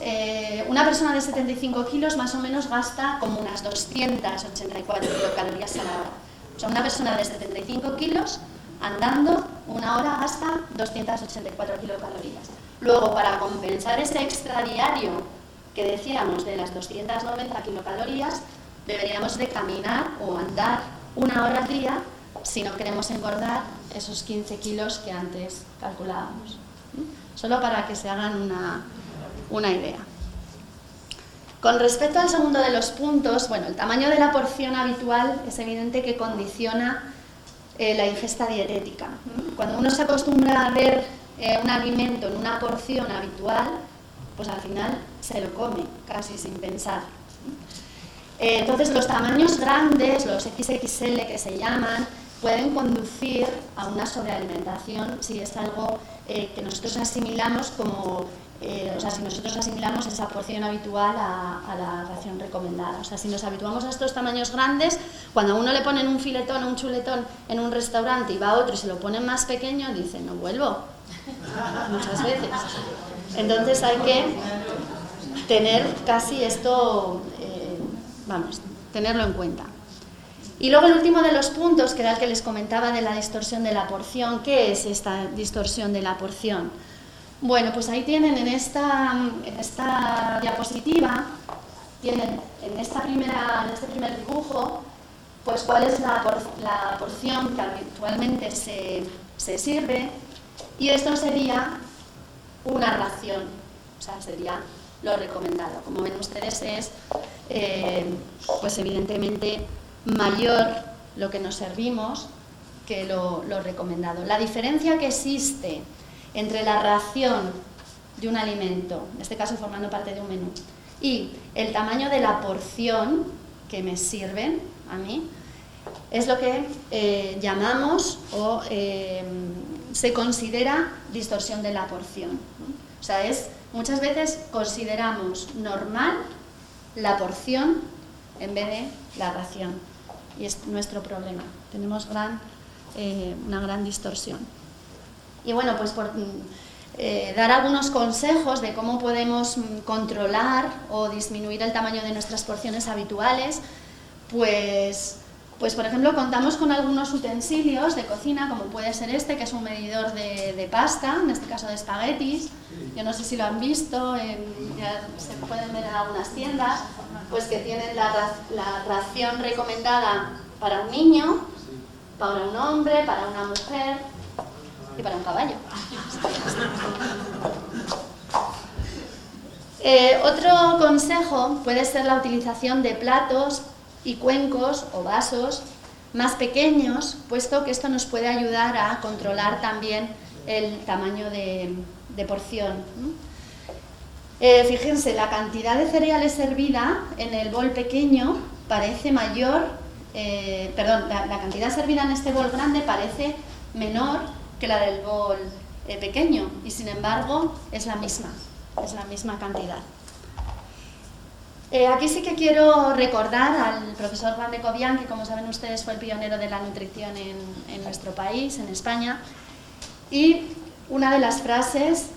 una persona de 75 kilos más o menos gasta como unas 284 kilocalorías a la hora. O sea, una persona de 75 kilos andando una hora gasta 284 kilocalorías. Luego, para compensar ese extra diario que decíamos de las 290 kilocalorías, deberíamos de caminar o andar una hora al día si no queremos engordar esos 15 kilos que antes calculábamos. Solo para que se hagan una idea. Con respecto al segundo de los puntos, bueno, el tamaño de la porción habitual es evidente que condiciona la ingesta dietética. Cuando uno se acostumbra a ver un alimento en una porción habitual, pues al final se lo come casi sin pensar. Entonces los tamaños grandes, los XXL que se llaman, pueden conducir a una sobrealimentación si es algo que nosotros asimilamos como, si nosotros asimilamos esa porción habitual a la ración recomendada. O sea, si nos habituamos a estos tamaños grandes, cuando a uno le ponen un filetón o un chuletón en un restaurante y va a otro y se lo ponen más pequeño, dice, no vuelvo, muchas veces. Entonces hay que tener casi esto, tenerlo en cuenta. Y luego el último de los puntos, que era el que les comentaba de la distorsión de la porción. ¿Qué es esta distorsión de la porción? Bueno, pues ahí tienen en esta diapositiva, tienen en este primer dibujo, pues cuál es la porción que habitualmente se sirve, y esto sería una ración, o sea, sería lo recomendado. Como ven ustedes, es pues evidentemente mayor lo que nos servimos que lo recomendado. La diferencia que existe entre la ración de un alimento, en este caso formando parte de un menú, y el tamaño de la porción que me sirven a mí, es lo que llamamos o se considera distorsión de la porción. O sea, muchas veces consideramos normal la porción en vez de la ración. Y es nuestro problema. Tenemos una gran distorsión. Y bueno, pues por dar algunos consejos de cómo podemos controlar o disminuir el tamaño de nuestras porciones habituales, pues por ejemplo contamos con algunos utensilios de cocina, como puede ser este, que es un medidor de pasta, en este caso de espaguetis. Yo no sé si lo han visto, ya se pueden ver en algunas tiendas, pues que tienen la ración recomendada para un niño, para un hombre, para una mujer y para un caballo. Otro consejo puede ser la utilización de platos y cuencos o vasos más pequeños, puesto que esto nos puede ayudar a controlar también el tamaño de porción. Fíjense, la cantidad de cereales servida en el bol pequeño parece mayor, la cantidad servida en este bol grande parece menor que la del bol pequeño, y sin embargo es la misma cantidad. Aquí sí que quiero recordar al profesor Juan de Cobian, que como saben ustedes fue el pionero de la nutrición en nuestro país, en España, y una de las frases,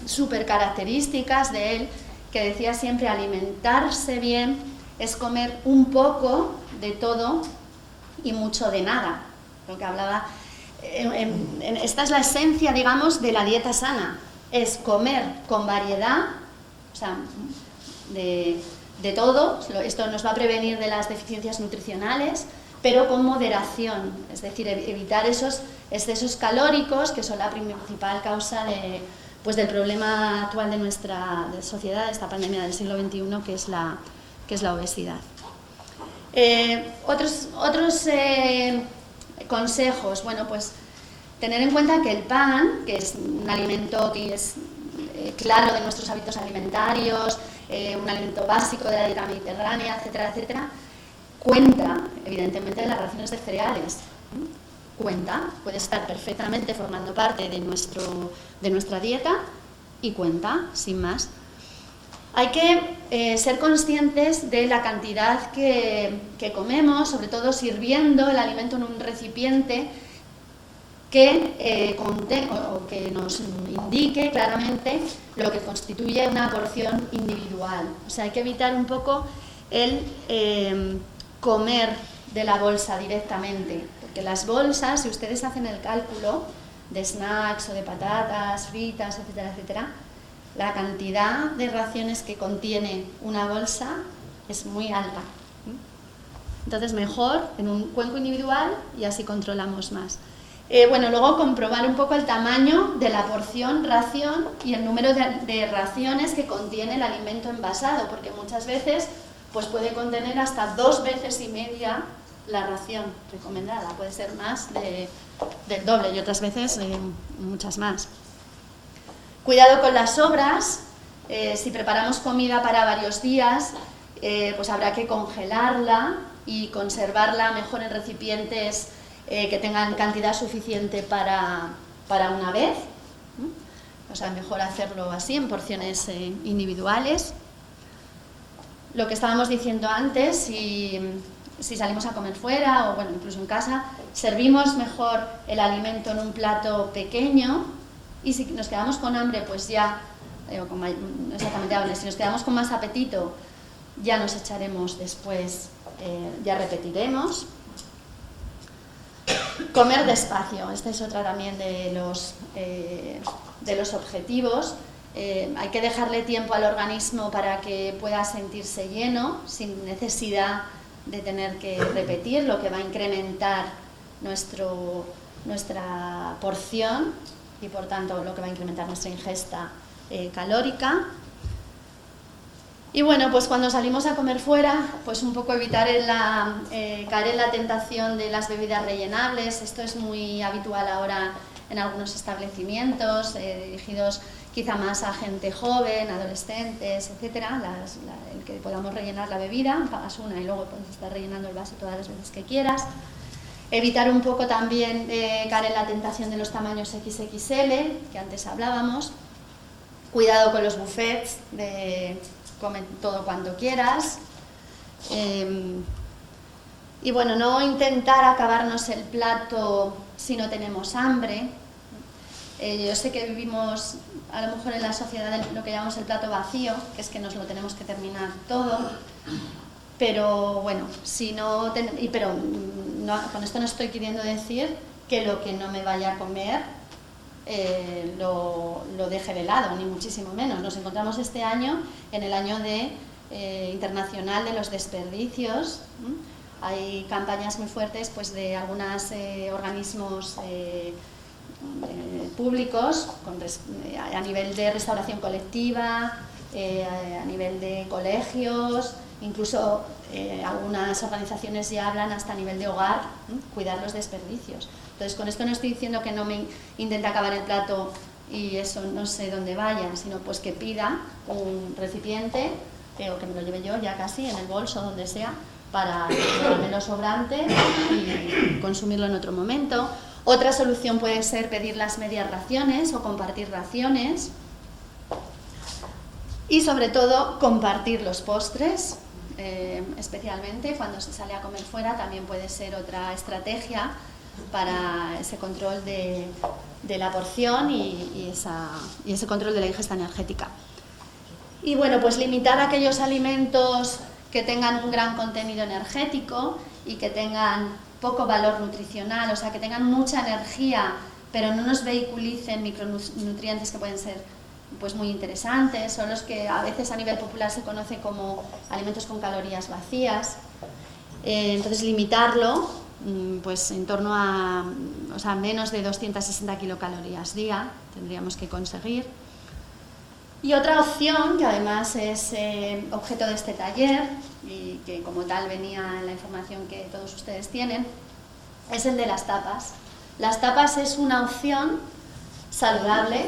súper características de él, que decía siempre: alimentarse bien es comer un poco de todo y mucho de nada. Lo que hablaba, esta es la esencia, digamos, de la dieta sana. Es comer con variedad, o sea, de todo. Esto nos va a prevenir de las deficiencias nutricionales, pero con moderación, es decir, evitar esos excesos calóricos que son la principal causa del problema actual de nuestra sociedad, de esta pandemia del siglo XXI, que es la obesidad. Otros consejos, bueno, pues tener en cuenta que el pan, que es un alimento que es claro de nuestros hábitos alimentarios, un alimento básico de la dieta mediterránea, etcétera, etcétera, cuenta, evidentemente, en las raciones de cereales. Puede estar perfectamente formando parte de nuestra dieta y cuenta, sin más. Hay que ser conscientes de la cantidad que comemos, sobre todo sirviendo el alimento en un recipiente que nos indique claramente lo que constituye una porción individual. O sea, hay que evitar un poco el comer de la bolsa directamente, porque las bolsas, si ustedes hacen el cálculo de snacks o de patatas fritas, etcétera, etcétera, la cantidad de raciones que contiene una bolsa es muy alta. Entonces, mejor en un cuenco individual y así controlamos más. Luego comprobar un poco el tamaño de la porción, ración y el número de raciones que contiene el alimento envasado, porque muchas veces pues puede contener hasta 2 veces y media la ración recomendada, puede ser más del doble y otras veces muchas más. Cuidado con las sobras. Si preparamos comida para varios días, pues habrá que congelarla y conservarla mejor en recipientes que tengan cantidad suficiente para una vez. O sea, mejor hacerlo así, en porciones individuales. Lo que estábamos diciendo antes, si salimos a comer fuera o incluso en casa, servimos mejor el alimento en un plato pequeño, y si nos quedamos con hambre, pues ya, no exactamente hambre, si nos quedamos con más apetito, ya nos echaremos después, ya repetiremos. Comer despacio, esta es otra también de los objetivos. Hay que dejarle tiempo al organismo para que pueda sentirse lleno, sin necesidad de tener que repetir, lo que va a incrementar nuestra porción y por tanto lo que va a incrementar nuestra ingesta calórica. Y pues cuando salimos a comer fuera, pues un poco evitar caer en la tentación de las bebidas rellenables. Esto es muy habitual ahora en algunos establecimientos dirigidos quizá más a gente joven, adolescentes, etcétera. El que podamos rellenar la bebida, pagas una y luego puedes estar rellenando el vaso todas las veces que quieras. Evitar un poco también caer en la tentación de los tamaños XXL, que antes hablábamos. Cuidado con los buffets de come todo cuanto quieras. No intentar acabarnos el plato si no tenemos hambre. Yo sé que vivimos a lo mejor en la sociedad lo que llamamos el plato vacío, que es que nos lo tenemos que terminar todo, pero con esto no estoy queriendo decir que lo que no me vaya a comer lo deje de lado, ni muchísimo menos. Nos encontramos este año en el año internacional de los desperdicios. Hay campañas muy fuertes pues, de algunos organismos públicos a nivel de restauración colectiva, a nivel de colegios, incluso algunas organizaciones ya hablan hasta a nivel de hogar, cuidar los desperdicios. Entonces, con esto no estoy diciendo que no me intente acabar el plato y eso no sé dónde vaya, sino pues que pida un recipiente, o que me lo lleve yo ya casi en el bolso, donde sea, para llevarme lo sobrante y consumirlo en otro momento. Otra solución puede ser pedir las medias raciones o compartir raciones. Y sobre todo, compartir los postres, especialmente cuando se sale a comer fuera, también puede ser otra estrategia para ese control de la porción y ese control de la ingesta energética. Y bueno, pues limitar aquellos alimentos que tengan un gran contenido energético y que tengan poco valor nutricional, o sea, que tengan mucha energía, pero no nos vehiculicen micronutrientes que pueden ser pues muy interesantes, son los que a veces a nivel popular se conoce como alimentos con calorías vacías. Entonces limitarlo pues en torno a, o sea, menos de 260 kilocalorías día tendríamos que conseguir. Y otra opción, que además es objeto de este taller y que como tal venía en la información que todos ustedes tienen, es el de las tapas. Las tapas es una opción saludable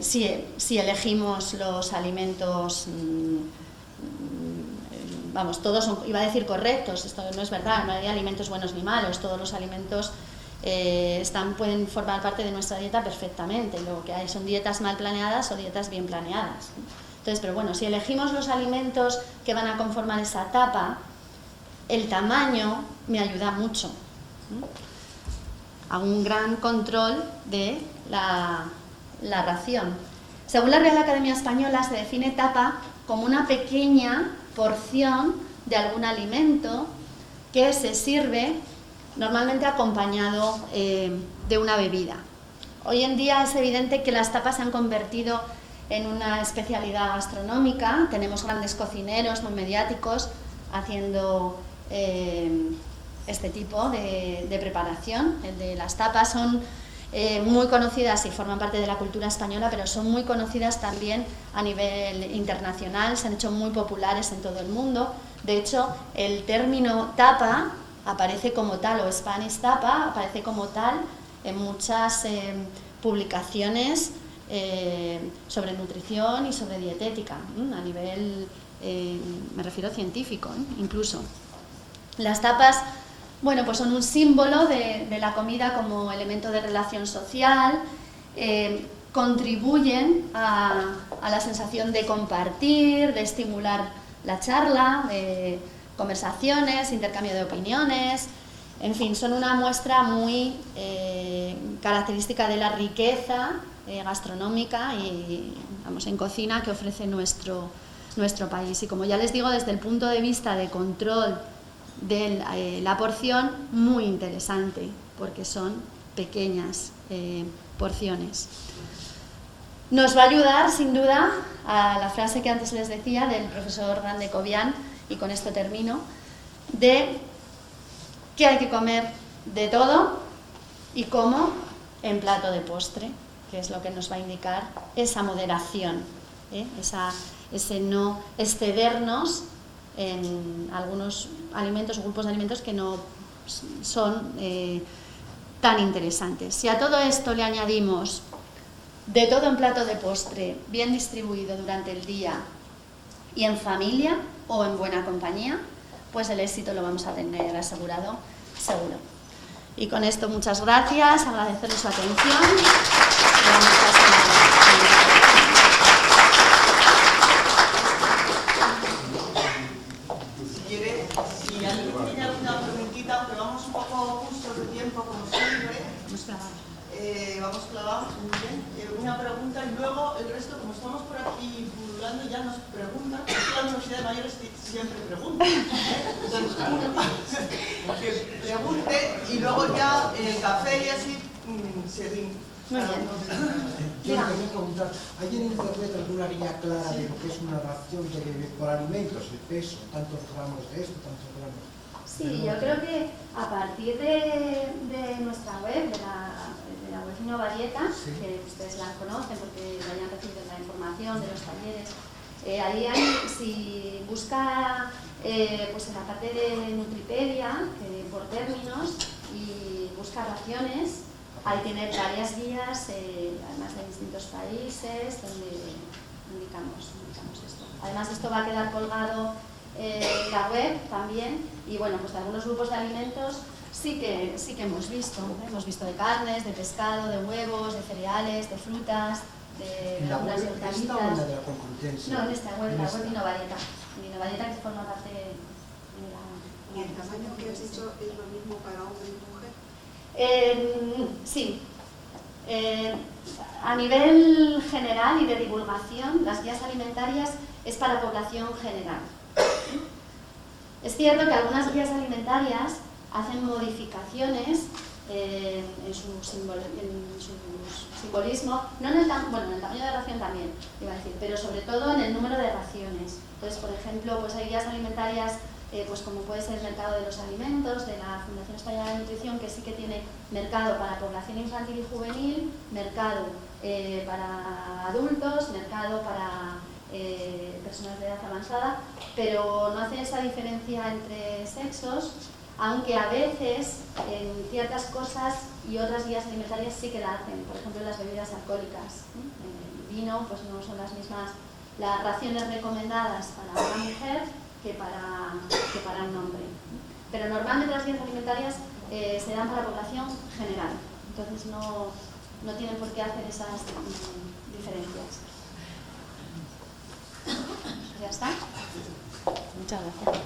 si elegimos los alimentos, vamos, todos son, iba a decir correctos, esto no es verdad, no hay alimentos buenos ni malos, todos los alimentos pueden formar parte de nuestra dieta perfectamente. Lo que hay son dietas mal planeadas o dietas bien planeadas. Entonces, pero bueno, si elegimos los alimentos que van a conformar esa tapa, el tamaño me ayuda mucho. Hago un gran control de la ración. Según la Real Academia Española, se define tapa como una pequeña porción de algún alimento que se sirve normalmente acompañado de una bebida. Hoy en día es evidente que las tapas se han convertido en una especialidad gastronómica. Tenemos grandes cocineros muy mediáticos haciendo este tipo de preparación. El de las tapas son muy conocidas y forman parte de la cultura española, pero son muy conocidas también a nivel internacional, se han hecho muy populares en todo el mundo. De hecho, el término tapa aparece como tal, o Spanish tapa, aparece como tal en muchas publicaciones sobre nutrición y sobre dietética, a nivel, me refiero científico, incluso. Las tapas, bueno, pues son un símbolo de la comida como elemento de relación social, contribuyen a la sensación de compartir, de estimular la charla, de conversaciones, intercambio de opiniones, en fin, son una muestra muy característica de la riqueza gastronómica y, vamos, en cocina que ofrece nuestro país. Y como ya les digo, desde el punto de vista de control de la porción, muy interesante, porque son pequeñas porciones. Nos va a ayudar, sin duda, a la frase que antes les decía del profesor Grande Cobian, y con esto termino, de que hay que comer de todo y cómo en plato de postre, que es lo que nos va a indicar esa moderación, ese no excedernos en algunos alimentos o grupos de alimentos que no son tan interesantes. Si a todo esto le añadimos de todo en plato de postre, bien distribuido durante el día y en familia o en buena compañía, pues el éxito lo vamos a tener asegurado, seguro. Y con esto muchas gracias, agradecerles su atención. Si alguien tiene alguna preguntita, aunque vamos un poco justos de tiempo, como siempre. Vamos clavados, muy bien. Una pregunta y luego el resto, como estamos por aquí pululando, ya nos preguntan. La Universidad de Mayores siempre pregunta. Entonces, uno que pregunte y luego ya en el café y así seguimos. Muy bien. Yo quería preguntar, ¿hay en internet alguna guía clara de lo que es una ración por alimentos, el peso, tantos gramos de esto, tantos gramos? Sí, yo creo que a partir de nuestra web, de la web Varieta, que ustedes la conocen porque ya hayan recibido la información de los talleres. Ahí hay, si busca pues en la parte de Nutripedia, por términos, y busca raciones, ahí tiene varias guías, además de distintos países, donde indicamos esto. Además, esto va a quedar colgado en la web también, y bueno, pues de algunos grupos de alimentos sí que hemos visto de carnes, de pescado, de huevos, de cereales, de frutas, de algunas hortalizas. ¿Esta o la de la Complutense? No, en esta web, la web Innovarieta. Innovarieta, que forma parte de la... ¿Y el tamaño que has dicho es lo mismo para hombre y mujer? Sí. A nivel general y de divulgación, las guías alimentarias es para población general. Es cierto que algunas guías alimentarias hacen modificaciones en su simbolismo, no en el tamaño de ración también, iba a decir, pero sobre todo en el número de raciones. Entonces, por ejemplo, pues hay guías alimentarias, pues como puede ser el mercado de los alimentos, de la Fundación Española de Nutrición, que sí que tiene mercado para población infantil y juvenil, mercado para adultos, mercado para personas de edad avanzada, pero no hace esa diferencia entre sexos, aunque a veces en ciertas cosas y otras guías alimentarias sí que la hacen, por ejemplo las bebidas alcohólicas. El vino pues no son las mismas las raciones recomendadas para una mujer que para un hombre. Pero normalmente las guías alimentarias se dan para población general, entonces no tienen por qué hacer esas diferencias. ¿Ya está? Muchas gracias.